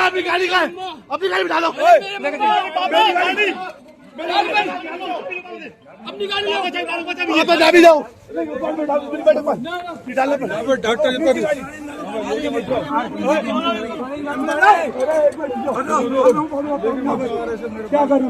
अपनी गाड़ी का अपनी गाड़ी बिठा लो। अपनी गाड़ी जाओ क्या कर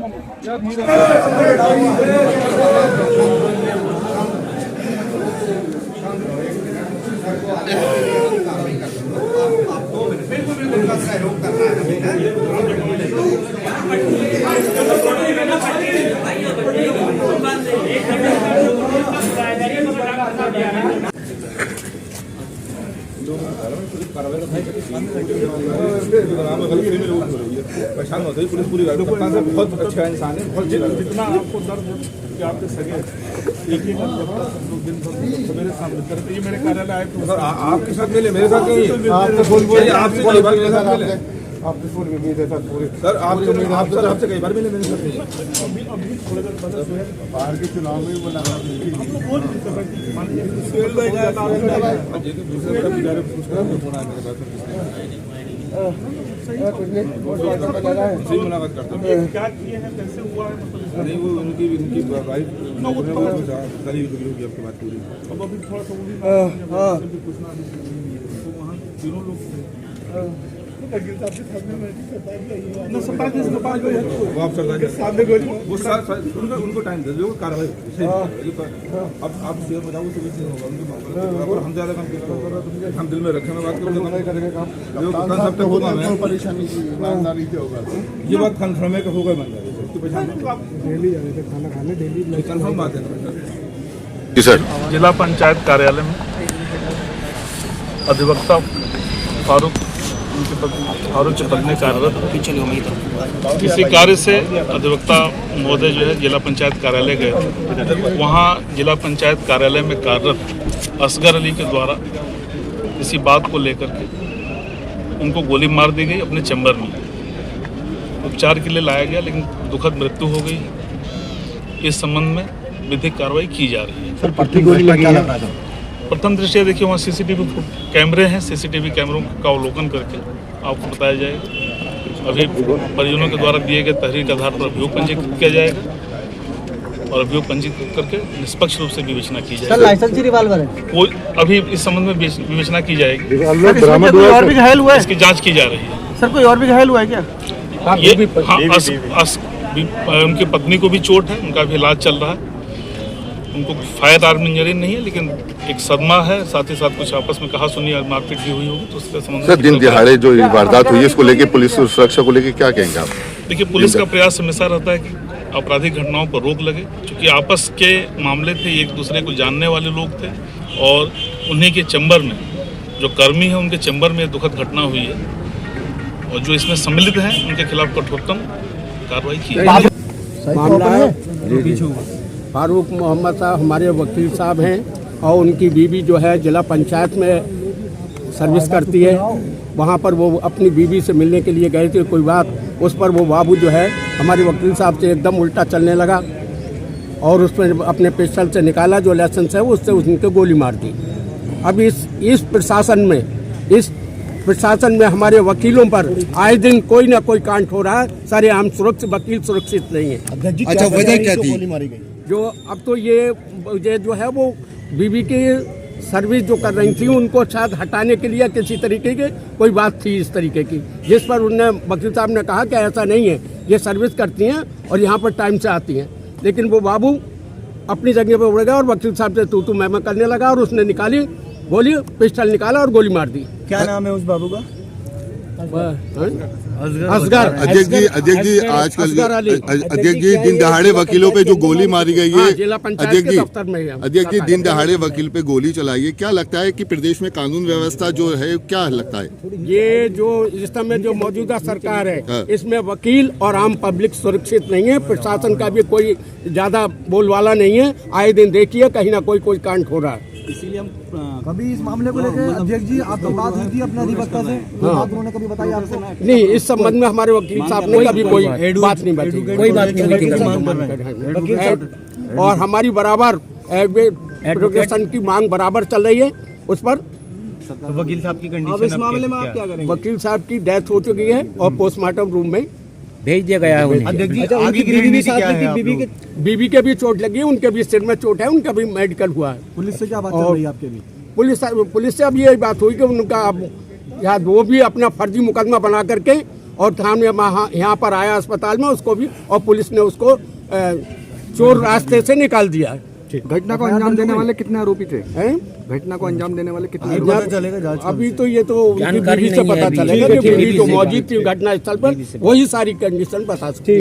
परेशान होते पुलिस पूरी बहुत अच्छा इंसान है। बहुत जितना आपको दर्द कि आपके सगे एक ही दिन सवेरे सामने करते ये मेरे कार्यालय आए तो सर आपके साथ मिले मेरे साथ नहीं आपसे फोन बोले आपसे कई बार मेरे साथ मिले आपसे फोन भी मिले सर पूरे सर आपसे कई बार मिले मेरे साथ नहीं अभी थोड़ा देर पहले बाहर के चुनाव में बोला मुलाकात करता हूँ क्या किए हैं कैसे हुआ है नहीं वो उनकी वाइफ आपकी बात पूरी अब अभी थोड़ा सा कुछ ना तो वहाँ तीनों लोग उनको टाइम दे दो कार्रवाई अब आप शेयर बताओ और हम ज्यादा काम हम दिल में रखें बात करेंगे परेशानी ये बात कन्फर्म है कि होगा डेली खाना खाने डेली कन्फर्म बात है जी सर। जिला पंचायत कार्यालय में अधिवक्ता फारूक चपन्ने कार्यरत किसी कार्य से अधिवक्ता महोदय जो है जिला पंचायत कार्यालय गए थे। वहाँ जिला पंचायत कार्यालय में कार्यरत असगर अली के द्वारा किसी बात को लेकर के उनको गोली मार दी गई अपने चैम्बर में। उपचार के लिए लाया गया लेकिन दुखद मृत्यु हो गई। इस संबंध में विधिक कार्रवाई की जा रही है। प्रथम दृष्टया देखिए वहाँ सीसीटीवी कैमरे हैं, सीसीटीवी कैमरों का अवलोकन करके आपको बताया जाएगा। अभी परिजनों के द्वारा दिए गए तहरीर के आधार पर अभियोग पंजीकृत किया जाएगा और अभियोग पंजीकृत करके निष्पक्ष रूप से विवेचना की जाएगी। लाइसेंसी रिवाल्वर है वो अभी इस संबंध में विवेचना की जाएगी। और भी घायल हुआ है, इसकी जाँच की जा रही है। सर कोई और भी घायल हुआ है क्या? ये उनकी पत्नी को भी चोट है, उनका भी इलाज चल रहा है। उनको फायर आर्म इंजरी नहीं है लेकिन एक सदमा है, साथ ही साथ कुछ आपस में कहा सुनी और मारपीट भी हुई होगी तो उसके संबंध सर दिन दिहाड़े जो वारदात हुई है इसको लेके पुलिस सुरक्षा को लेके क्या कहेंगे आप? देखिए पुलिस का प्रयास हमेशा रहता है कि आपराधिक घटनाओं पर रोक लगे। क्योंकि आपस के मामले थे, एक दूसरे को जानने वाले लोग थे और उन्हीं के चैम्बर में जो कर्मी है उनके चैम्बर में दुखद घटना हुई है और जो इसमें सम्मिलित हैं उनके खिलाफ कठोरतम कार्रवाई की जाएगी। फारूक मोहम्मद साहब हमारे वकील साहब हैं और उनकी बीवी जो है जिला पंचायत में सर्विस करती है। वहाँ पर वो अपनी बीवी से मिलने के लिए गए थे, कोई बात उस पर वो बाबू जो है हमारे वकील साहब से एकदम उल्टा चलने लगा और उसमें अपने पिस्टल से निकाला जो लाइसेंस है उससे उनके गोली मार दी। अब इस प्रशासन में हमारे वकीलों पर आए दिन कोई ना कोई कांड हो रहा है। सारे आम सुरक्षित वकील सुरक्षित नहीं है। अच्छा वजह क्या थी? जो अब तो ये जो है वो बीबी की सर्विस जो कर रही थी उनको शायद हटाने के लिए किसी तरीके की कोई बात थी इस तरीके की, जिस पर उन्होंने वकील साहब ने कहा कि ऐसा नहीं है, ये सर्विस करती हैं और यहाँ पर टाइम से आती हैं। लेकिन वो बाबू अपनी जगह पर उड़ गया और वकील साहब से तू मैं करने लगा और उसने निकाली गोली, पिस्टल निकाला और गोली मार दी। क्या नाम है उस बाबू का? असगर। अध्यक्ष जी आजकल अध्यक्ष जी दिन दहाड़े वकीलों पे जो गोली मारी गई है, अध्यक्ष जी दिन दहाड़े वकील पे गोली चलाई है, क्या लगता है कि प्रदेश में कानून व्यवस्था जो है क्या लगता है? ये जो इस समय जो मौजूदा सरकार है इसमें वकील और आम पब्लिक सुरक्षित नहीं है। प्रशासन का भी कोई ज्यादा बोलवाला नहीं है। आए दिन देखिए कहीं ना कोई कांड हो रहा है। इसीलिए हम कभी इस मामले को लेकर अध्यक्ष जी आपको बात हुई थी अपने अधिवक्ता से? बात उन्होंने कभी बताई आपको? नहीं, इस संबंध में हमारे वकील साहब ने कभी कोई बात नहीं बताई, कोई बात नहीं। और हमारी बराबर एडवोकेशन की मांग बराबर चल रही है, उस पर तो वकील साहब की कंडीशन अब इस मामले में आप क्या करेंगे? वकील साहब की डेथ हो चुकी है और पोस्टमार्टम रूम में भेज दिया गया है उन्हें। अध्यक्ष जी आगे की रणनीति क्या है? बीबी के भी चोट लगी है, उनके भी सिर में चोट है, उनका भी मेडिकल हुआ है। पुलिस से क्या बात चल रही है आपके भी? पुलिस से अब यही बात हुई कि उनका अब यहाँ वो भी अपना फर्जी मुकदमा बना करके और थाने यहाँ पर आया अस्पताल में, उसको भी, और पुलिस ने उसको चोर रास्ते से निकाल दिया है। घटना को अंजाम देने वाले कितने आरोपी थे? घटना को अंजाम देने वाले कितने आरोपी? अभी तो ये तो बीबी से पता चलेगा, जो बीबी जो मौजूद थी घटना स्थल पर, वही सारी कंडीशन बता सकती है।